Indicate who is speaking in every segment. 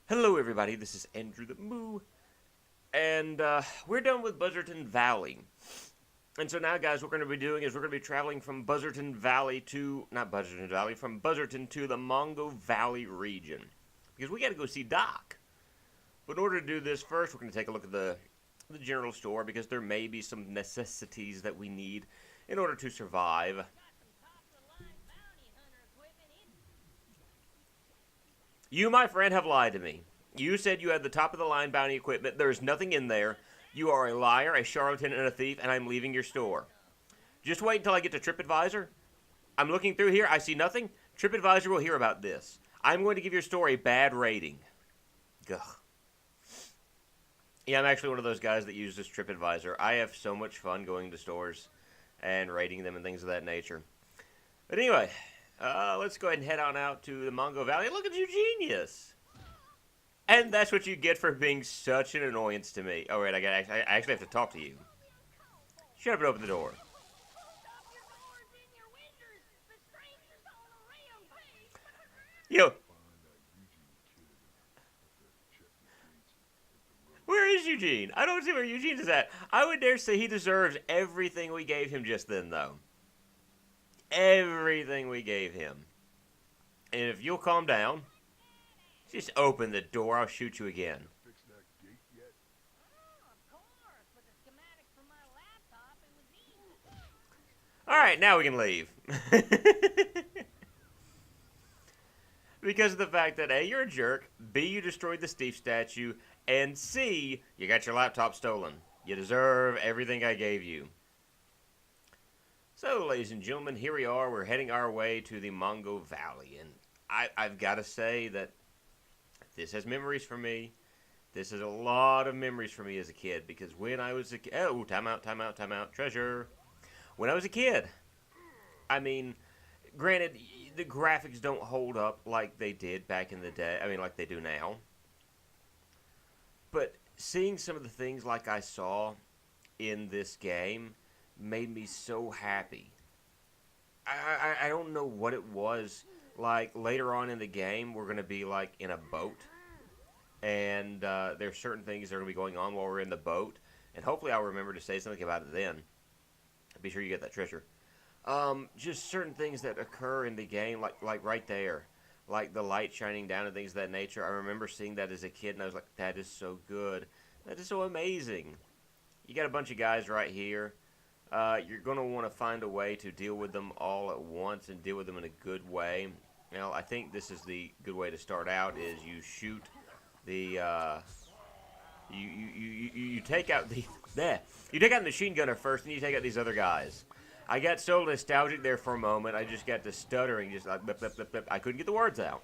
Speaker 1: Hello everybody, this is Andrew the Moo, and we're done with Buzzarton Valley. And so now, guys, what we're going to be doing is we're going to be traveling from Buzzarton Valley to, not Buzzarton Valley, from Buzzarton to the Mongo Valley region. Because we got to go see Doc. But in order to do this, first we're going to take a look at the general store, because there may be some necessities that we need in order to survive. You, my friend, have lied to me. You said you had the top-of-the-line bounty equipment. There's nothing in there. You are a liar, a charlatan, and a thief, and I'm leaving your store. Just wait until I get to TripAdvisor. I'm looking through here. I see nothing. TripAdvisor will hear about this. I'm going to give your store a bad rating. Ugh. Yeah, I'm actually one of those guys that uses TripAdvisor. I have so much fun going to stores and rating them and things of that nature. But anyway, let's go ahead and head on out to the Mongo Valley. Look at you, genius! And that's what you get for being such an annoyance to me. Oh, wait, I actually have to talk to you. Shut up and open the door. Yo. Where is Eugene? I don't see where Eugene is at. I would dare say he deserves everything we gave him just then, though. Everything we gave him. And if you'll calm down, just open the door. I'll shoot you again. Alright, now we can leave. Because of the fact that A, you're a jerk, B, you destroyed the Steve statue, and C, you got your laptop stolen. You deserve everything I gave you. So, ladies and gentlemen, here we are. We're heading our way to the Mongo Valley, and I've got to say that this has memories for me. This is a lot of memories for me as a kid, because when I was a kid... Oh, time out, treasure. When I was a kid, I mean, granted, the graphics don't hold up like they did back in the day. I mean, like they do now. But seeing some of the things like I saw in this game made me so happy. I don't know what it was. Like, later on in the game, we're going to be, like, in a boat. And there's certain things that are going to be going on while we're in the boat. And hopefully I'll remember to say something about it then. Be sure you get that treasure. Just certain things that occur in the game, like right there. Like the light shining down and things of that nature. I remember seeing that as a kid, and I was like, that is so good. That is so amazing. You got a bunch of guys right here. You're going to want to find a way to deal with them all at once and deal with them in a good way. Now, I think this is the good way to start out, is you shoot the, you take out the, you take out the machine gunner first, and you take out these other guys. I got so nostalgic there for a moment, I just got to stuttering, just like, blip, blip, blip, blip. I couldn't get the words out.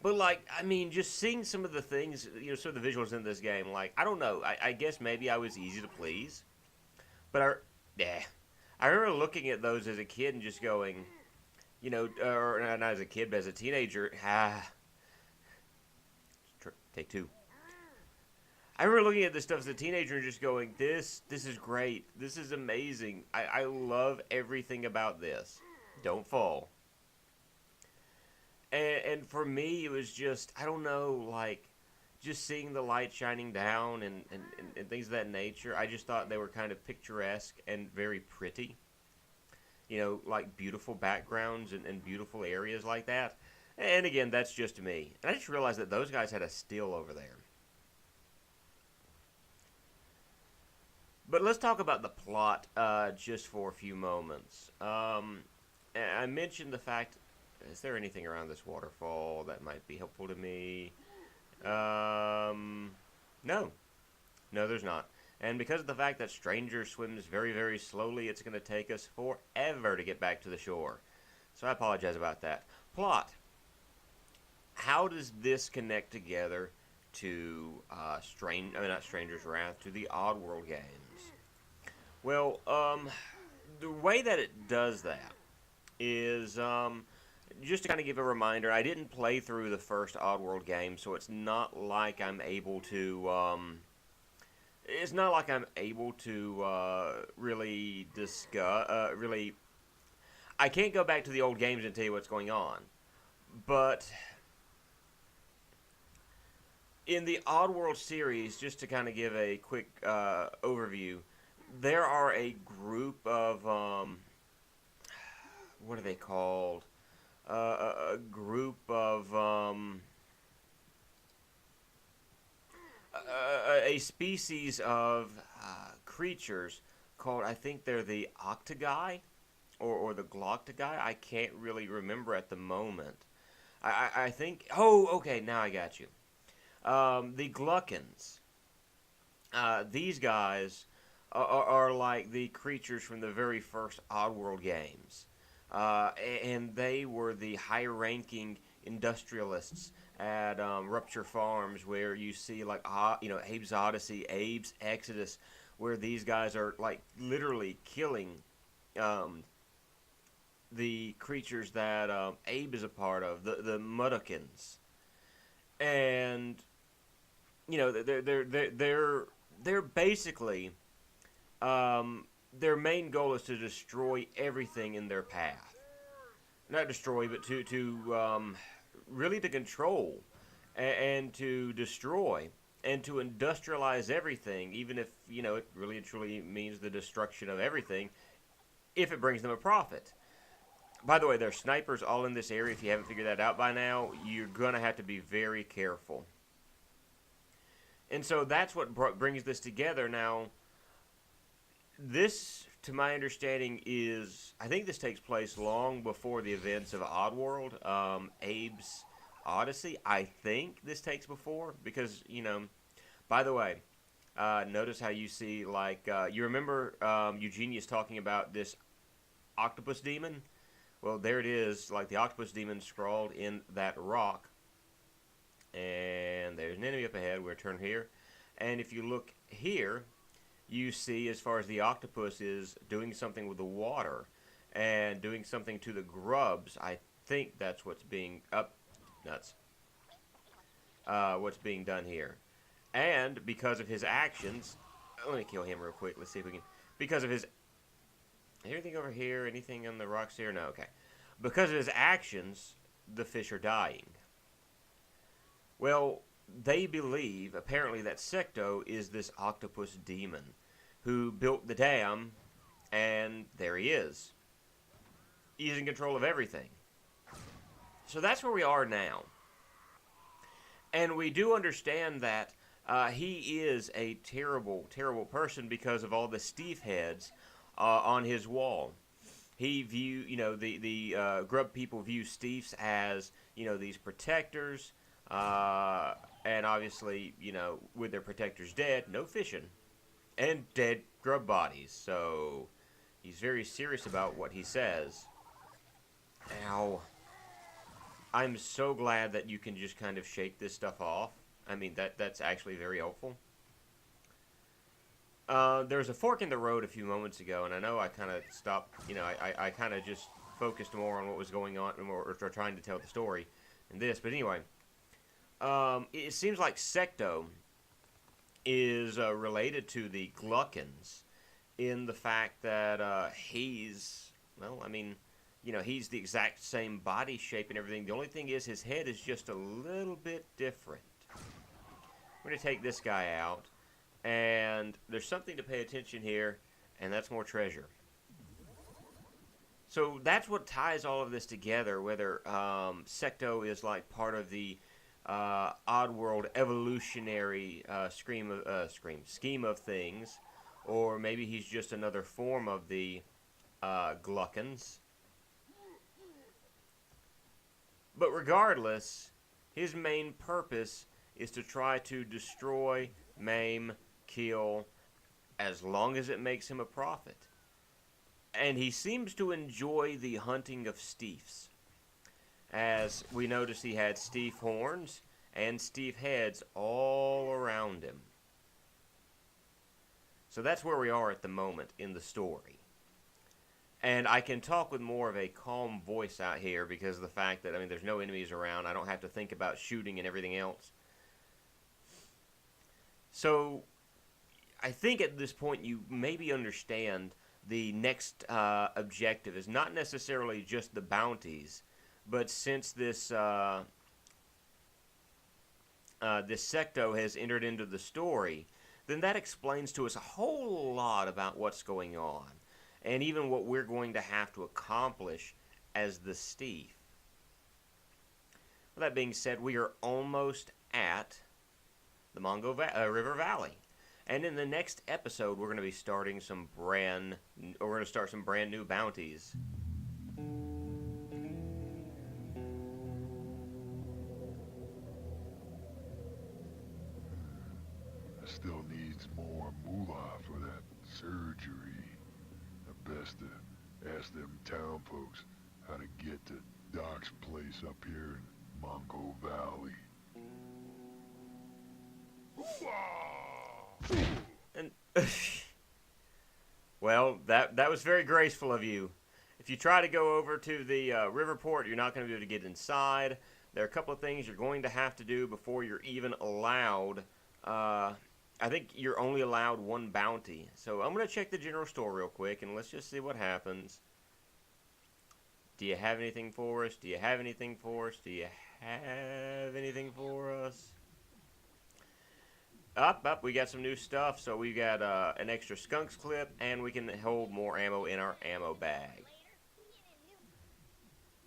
Speaker 1: But, like, I mean, just seeing some of the things, you know, some of the visuals in this game, like, I don't know, I guess maybe I was easy to please. But I remember looking at those as a kid and just going, you know, or not as a kid, but as a teenager, take two. I remember looking at this stuff as a teenager and just going, this is great. This is amazing. I love everything about this. Don't fall. And for me, it was just, I don't know, like, just seeing the light shining down and things of that nature, I just thought they were kind of picturesque and very pretty. You know, like beautiful backgrounds and beautiful areas like that. And again, that's just me. And I just realized that those guys had a still over there. But let's talk about the plot just for a few moments. I mentioned the fact, is there anything around this waterfall that might be helpful to me? No. No, there's not. And because of the fact that Stranger swims very, very slowly, it's going to take us forever to get back to the shore. So I apologize about that. Plot. How does this connect together to, not Stranger's Wrath, to the Oddworld games? Well, the way that it does that is, just to kind of give a reminder, I didn't play through the first Oddworld game, so it's not like I'm able to, really discuss, I can't go back to the old games and tell you what's going on, but in the Oddworld series, just to kind of give a quick overview, there are a group of what are they called? A group of a species of creatures called, I think they're the Octogi or the Gloctogi. I can't really remember at the moment. I think. Oh, okay. Now I got you. The Gluckins. These guys are like the creatures from the very first Oddworld games, and they were the high-ranking industrialists at Rupture Farms, where you see like Abe's Odyssey, Abe's Exodus, where these guys are like literally killing the creatures that Abe is a part of, the Mudokins, and they're basically their main goal is to destroy everything in their path. Not destroy, but to really to control and to destroy and to industrialize everything, even if it really and truly means the destruction of everything, if it brings them a profit. By the way, there's snipers all in this area. If you haven't figured that out by now, you're gonna have to be very careful. And so that's what brings this together. Now, this, to my understanding, I think this takes place long before the events of Oddworld, Abe's Odyssey. I think this takes before, because, by the way, notice how you see, like, you remember Eugenius talking about this octopus demon? Well, there it is, like the octopus demon scrawled in that rock. And there's an enemy up ahead. We're turned here. And if you look here, you see, as far as the octopus is doing something with the water and doing something to the grubs. I think that's what's being what's being done here. And because of his actions, let me kill him real quick. Let's see if we can. Because of his anything over here, anything on the rocks here? No, okay. Because of his actions, the fish are dying. Well, they believe, apparently, that Secto is this octopus demon who built the dam, and there he is. He's in control of everything. So that's where we are now. And we do understand that he is a terrible, terrible person because of all the Steve heads on his wall. He the grub people view Steves as, these protectors. And obviously, with their protectors dead, no fishing. And dead grub bodies. So, he's very serious about what he says. Ow. I'm so glad that you can just kind of shake this stuff off. I mean, that's actually very helpful. There was a fork in the road a few moments ago, and I know I kind of stopped, I kind of just focused more on what was going on, or trying to tell the story in this. But anyway, it seems like Secto is related to the Gluckins in the fact that he's, he's the exact same body shape and everything. The only thing is his head is just a little bit different. I'm going to take this guy out, and there's something to pay attention here, and that's more treasure. So that's what ties all of this together, whether Secto is like part of the Oddworld evolutionary scheme of things, or maybe he's just another form of the Gluckins. But regardless, his main purpose is to try to destroy, maim, kill, as long as it makes him a profit. And he seems to enjoy the hunting of Steefs. As we notice, he had Steef horns and Steef heads all around him. So that's where we are at the moment in the story. And I can talk with more of a calm voice out here because of the fact that, there's no enemies around. I don't have to think about shooting and everything else. So, I think at this point you maybe understand the next objective is not necessarily just the bounties, but since this this secto has entered into the story, then that explains to us a whole lot about what's going on, and even what we're going to have to accomplish as the Steve. With that being said, we are almost at the River Valley. And in the next episode, we're going to be starting some brand new bounties.
Speaker 2: Still needs more moolah for that surgery. The best to ask them town folks how to get to Doc's place up here in Mongo Valley.
Speaker 1: And well, that was very graceful of you. If you try to go over to the river port, you're not going to be able to get inside. There are a couple of things you're going to have to do before you're even allowed. I think you're only allowed one bounty. So I'm going to check the general store real quick, and let's just see what happens. Do you have anything for us? Do you have anything for us? Do you have anything for us? Up, we got some new stuff. So we got an extra skunks clip, and we can hold more ammo in our ammo bag.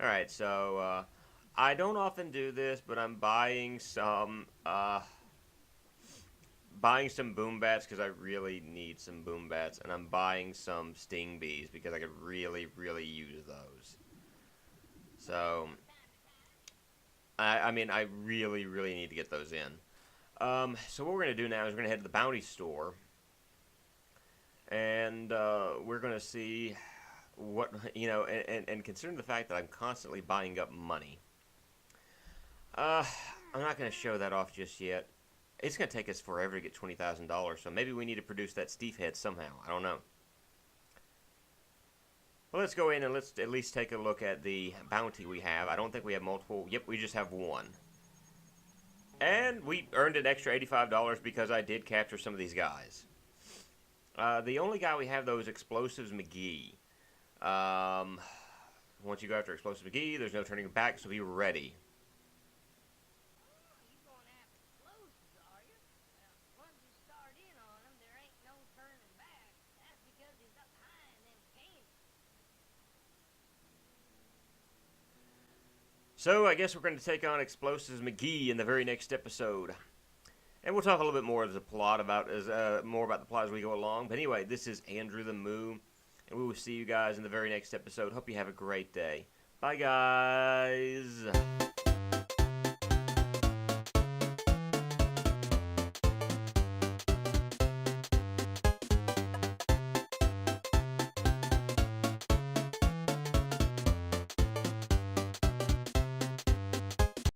Speaker 1: Alright, so I don't often do this, but I'm buying some boom bats because I really need some boom bats, and I'm buying some sting bees because I could really, really use those. So, I mean, I really, really need to get those in. So what we're going to do now is we're going to head to the bounty store, and we're going to see what, and considering the fact that I'm constantly buying up money, I'm not going to show that off just yet. It's going to take us forever to get $20,000, so maybe we need to produce that Steve head somehow. I don't know. Well, let's go in and let's at least take a look at the bounty we have. I don't think we have multiple. Yep, we just have one. And we earned an extra $85 because I did capture some of these guys. The only guy we have, though, is Explosives McGee. Once you go after Explosives McGee, there's no turning back, so be ready. So I guess we're going to take on Explosives McGee in the very next episode. And we'll talk a little bit more of the plot more about the plot as we go along. But anyway, this is Andrew the Moo, and we will see you guys in the very next episode. Hope you have a great day. Bye, guys.